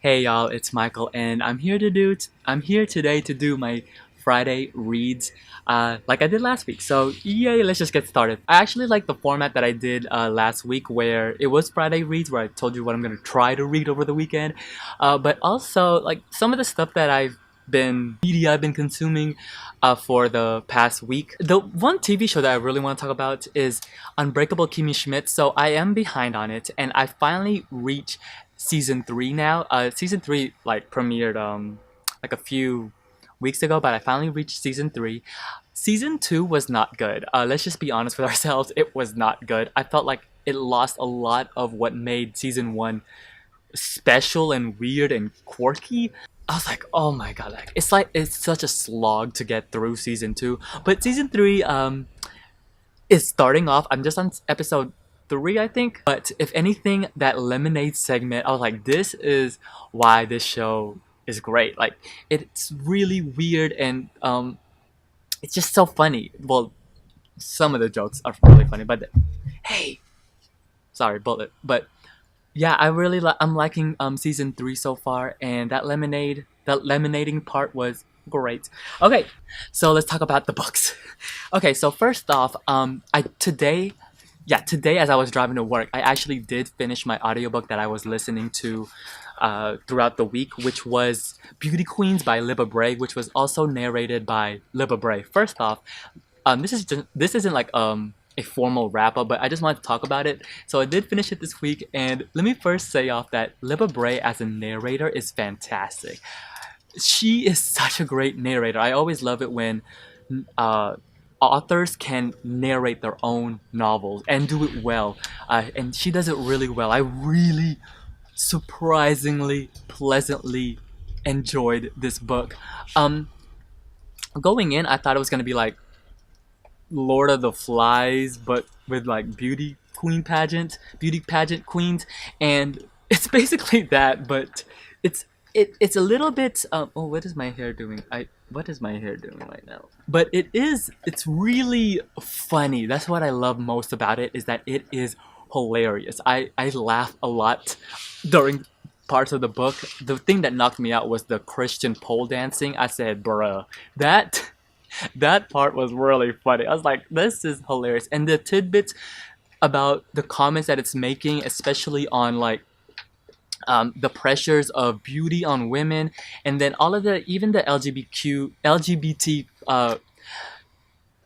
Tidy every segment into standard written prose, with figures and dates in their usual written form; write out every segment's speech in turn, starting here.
Hey y'all, it's Michael, and I'm here today to do my Friday reads, like I did last week. So yay, let's just get started. I actually like the format that I did last week, where it was Friday reads, where I told you what I'm gonna try to read over the weekend, but also like some of the stuff that I've been consuming for the past week. The one TV show that I really want to talk about is Unbreakable Kimmy Schmidt. So I am behind on it, and I finally reached season three now. Season three like premiered like a few weeks ago, but I finally reached season three. Season two was not good. Let's just be honest with ourselves. It was not good. I felt like it lost a lot of what made season one special and weird and quirky. I was like, oh my god, like it's such a slog to get through season two. But season three is starting off. I'm just on episode three, I think. But if anything, that lemonade segment, I was like, this is why this show is great. Like, it's really weird and it's just so funny. Well, some of the jokes are really funny, but hey, sorry, bullet. But yeah, I'm liking season three so far, and that lemonading part was great. Okay, so let's talk about the books. Okay, so first off, today as I was driving to work, I actually did finish my audiobook that I was listening to throughout the week, which was Beauty Queens by Libba Bray, which was also narrated by Libba Bray. First off, this isn't like a formal wrap up, but I just wanted to talk about it. So I did finish it this week, and let me first say off that Libba Bray as a narrator is fantastic. She is such a great narrator. I always love it when authors can narrate their own novels and do it well, and she does it really well. I really surprisingly pleasantly enjoyed this book. Going in, I thought it was gonna be like Lord of the Flies, but with like beauty pageant queens, and it's basically that. But it's a little bit. Oh, what is my hair doing? What is my hair doing right now? But it's really funny. That's what I love most about it, is that it is hilarious. I laugh a lot during parts of the book. The thing that knocked me out was the Christian pole dancing. I said, bruh, that part was really funny. I was like, this is hilarious. And the tidbits about the comments that it's making, especially on like the pressures of beauty on women, and then all of even the LGBT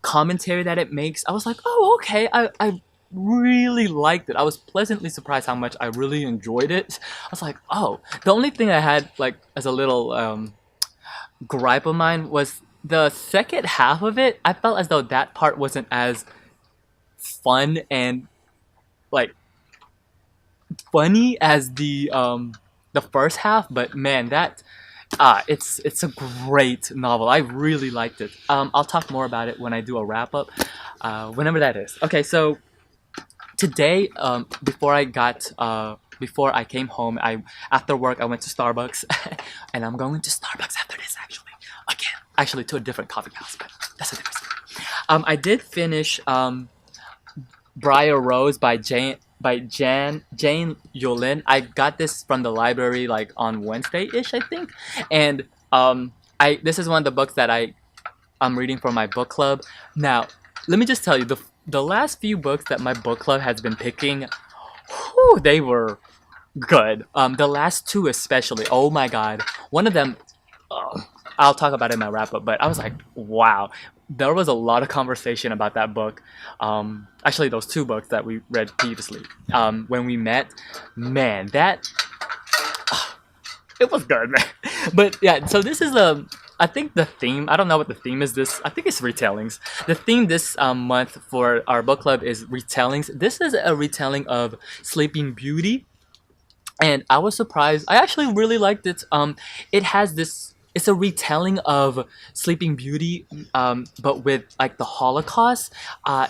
commentary that it makes. I was like, oh, okay. I really liked it. I was pleasantly surprised how much I really enjoyed it. I was like, oh. The only thing I had like as a little gripe of mine was the second half of it. I felt as though that part wasn't as fun and like funny as the first half, but man, that it's a great novel. I really liked it. I'll talk more about it when I do a wrap up, whenever that is. Okay, so today, before I came home, I after work I went to Starbucks, and I'm going to Starbucks after this actually to a different coffee house, but that's a different story. I did finish Briar Rose by Jane Yolin. I got this from the library like on Wednesday-ish, I think, and I this is one of the books that I'm reading for my book club. Now, let me just tell you, the last few books that my book club has been picking, whew, they were good. The last two especially. Oh my god, one of them. I'll talk about it in my wrap up, but I was like, wow, there was a lot of conversation about that book. Actually, those two books that we read previously. When we met, man, it was good, man. But yeah, so this is I think the theme. I don't know what the theme is. I think it's retellings. The theme this month for our book club is retellings. This is a retelling of Sleeping Beauty, and I was surprised. I actually really liked it. It has this. It's a retelling of Sleeping Beauty, but with like the Holocaust.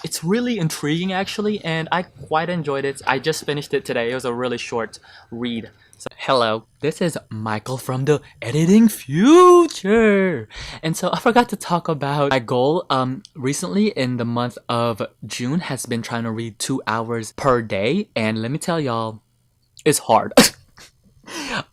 It's really intriguing actually, and I quite enjoyed it. I just finished it today. It was a really short read. So, hello, this is Michael from the editing future. And so I forgot to talk about my goal. Recently in the month of June has been trying to read 2 hours per day, and let me tell y'all, it's hard.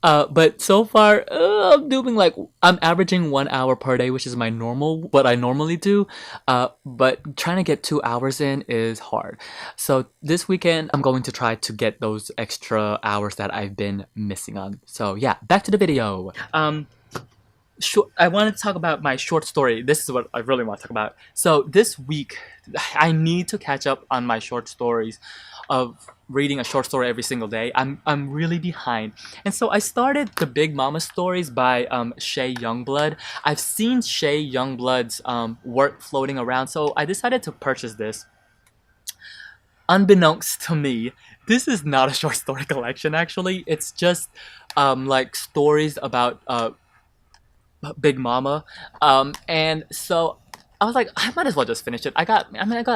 But so far, I'm doing like I'm averaging 1 hour per day, which is my normal what I normally do. But trying to get 2 hours in is hard. So this weekend, I'm going to try to get those extra hours that I've been missing on. So yeah, back to the video. I want to talk about my short story. This is what I really want to talk about. So this week, I need to catch up on my short stories of reading a short story every single day. I'm really behind. And so I started the Big Mama stories by Shay Youngblood. I've seen Shay Youngblood's work floating around, so I decided to purchase this. Unbeknownst to me, this is not a short story collection actually. It's just like stories about Big Mama. And so I was like, I might as well just finish it. I got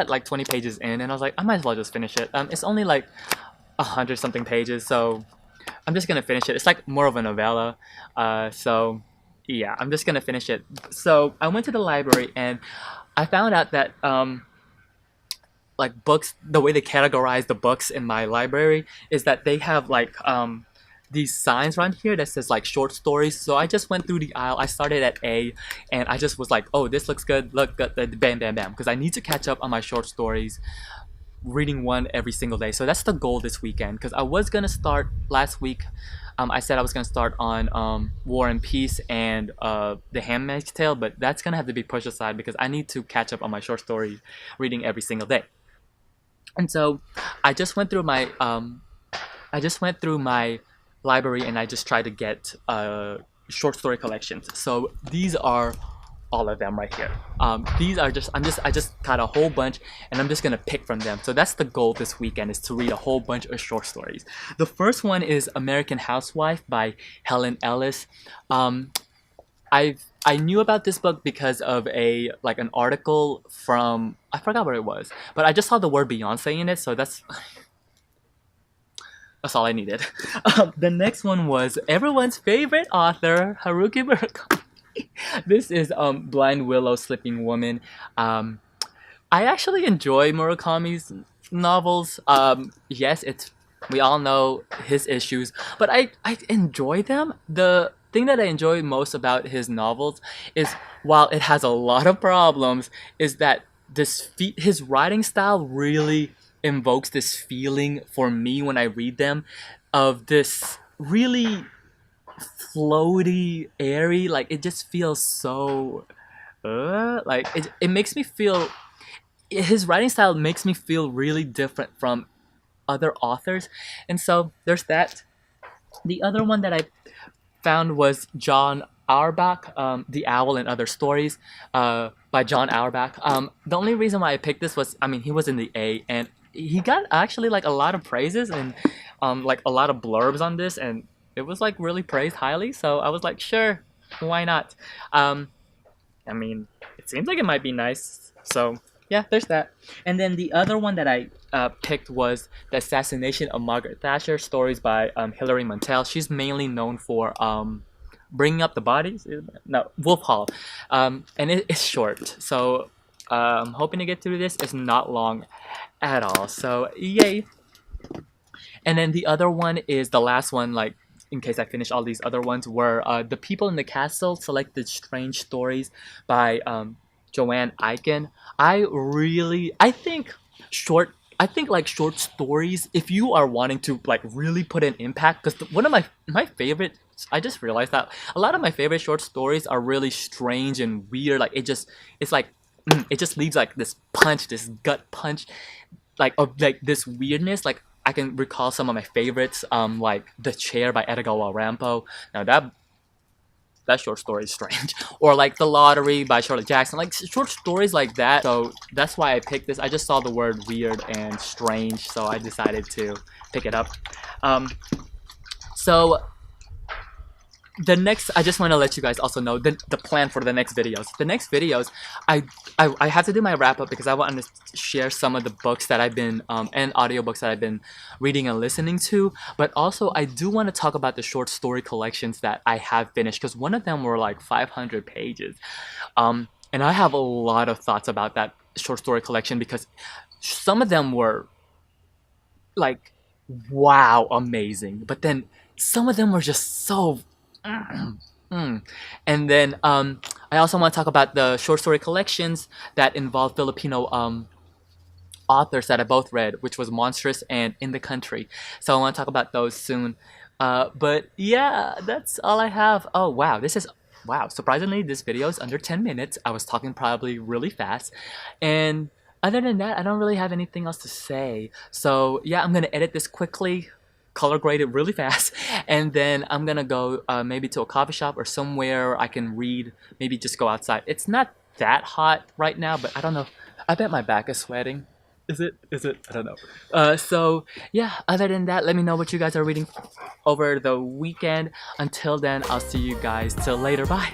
like 20 pages in, and I was like, I might as well just finish it. It's only like 100 something pages, so I'm just gonna finish it. It's like more of a novella. So yeah, I'm just gonna finish it. So I went to the library and I found out that like books, the way they categorize the books in my library is that they have like these signs around here that says like short stories. So I just went through the aisle. I started at A, and I just was like, oh, this looks good, look good, bam bam bam, because I need to catch up on my short stories, reading one every single day. So that's the goal this weekend, because I was gonna start last week. I said I was gonna start on War and Peace and The Handmaid's Tale, but that's gonna have to be pushed aside because I need to catch up on my short story reading every single day. And so I just went through my library, and I just tried to get short story collections. So these are all of them right here. These are just I just got a whole bunch, and I'm just gonna pick from them. So that's the goal this weekend, is to read a whole bunch of short stories. The first one is American Housewife by Helen Ellis. I knew about this book because of an article from, I forgot where it was, but I just saw the word Beyonce in it, so that's all I needed. The next one was everyone's favorite author, Haruki Murakami. This is Blind Willow Sleeping Woman. I actually enjoy Murakami's novels. Yes, we all know his issues, but I enjoy them. The thing that I enjoy most about his novels is, while it has a lot of problems, is that his writing style really invokes this feeling for me when I read them, of this really floaty, airy, like it just feels so like it makes me feel, his writing style makes me feel really different from other authors. And so there's that. The other one that I found was John Auerbach, The Owl and Other Stories, by John Auerbach. The only reason why I picked this was, I mean, he was in the A, and he got actually like a lot of praises and like a lot of blurbs on this, and it was like really praised highly. So I was like, sure, why not? I mean, it seems like it might be nice. So yeah, there's that. And then the other one that I picked was The Assassination of Margaret Thatcher, stories by Hilary Mantel. She's mainly known for Bringing Up the Bodies. No, Wolf Hall. And it's short. So I'm hoping to get through this. It's not long at all. So yay. And then the other one is the last one, like, in case I finish all these other ones, were The People in the Castle, Selected Strange Stories by Joanne Eichen. I think like short stories, if you are wanting to like really put an impact, because one of my favorite, I just realized that a lot of my favorite short stories are really strange and weird. Like it's like it just leaves like this punch, this gut punch, like of like this weirdness. Like I can recall some of my favorites, like The Chair by Edgar Allan Poe. Now that short story is strange. Or like The Lottery by Shirley Jackson, like short stories like that. So that's why I picked this. I just saw the word weird and strange, so I decided to pick it up. So the next, I just want to let you guys also know the plan for the next videos. The next videos, I have to do my wrap up because I want to share some of the books that I've been and audiobooks that I've been reading and listening to. But also I do want to talk about the short story collections that I have finished, because one of them were like 500 pages, and I have a lot of thoughts about that short story collection, because some of them were like, wow, amazing, but then some of them were just so mm. And then I also want to talk about the short story collections that involve Filipino authors that I both read, which was Monstrous and In the Country. So I want to talk about those soon. But yeah, that's all I have. Oh wow, wow. Surprisingly, this video is under 10 minutes. I was talking probably really fast, and other than that, I don't really have anything else to say. So yeah, I'm gonna edit this quickly, color grade it really fast, and then I'm gonna go maybe to a coffee shop or somewhere I can read. Maybe just go outside. It's not that hot right now, but I don't know. I bet my back is sweating. Is it? Is it? I don't know. So yeah, other than that, let me know what you guys are reading over the weekend. Until then, I'll see you guys till later. Bye.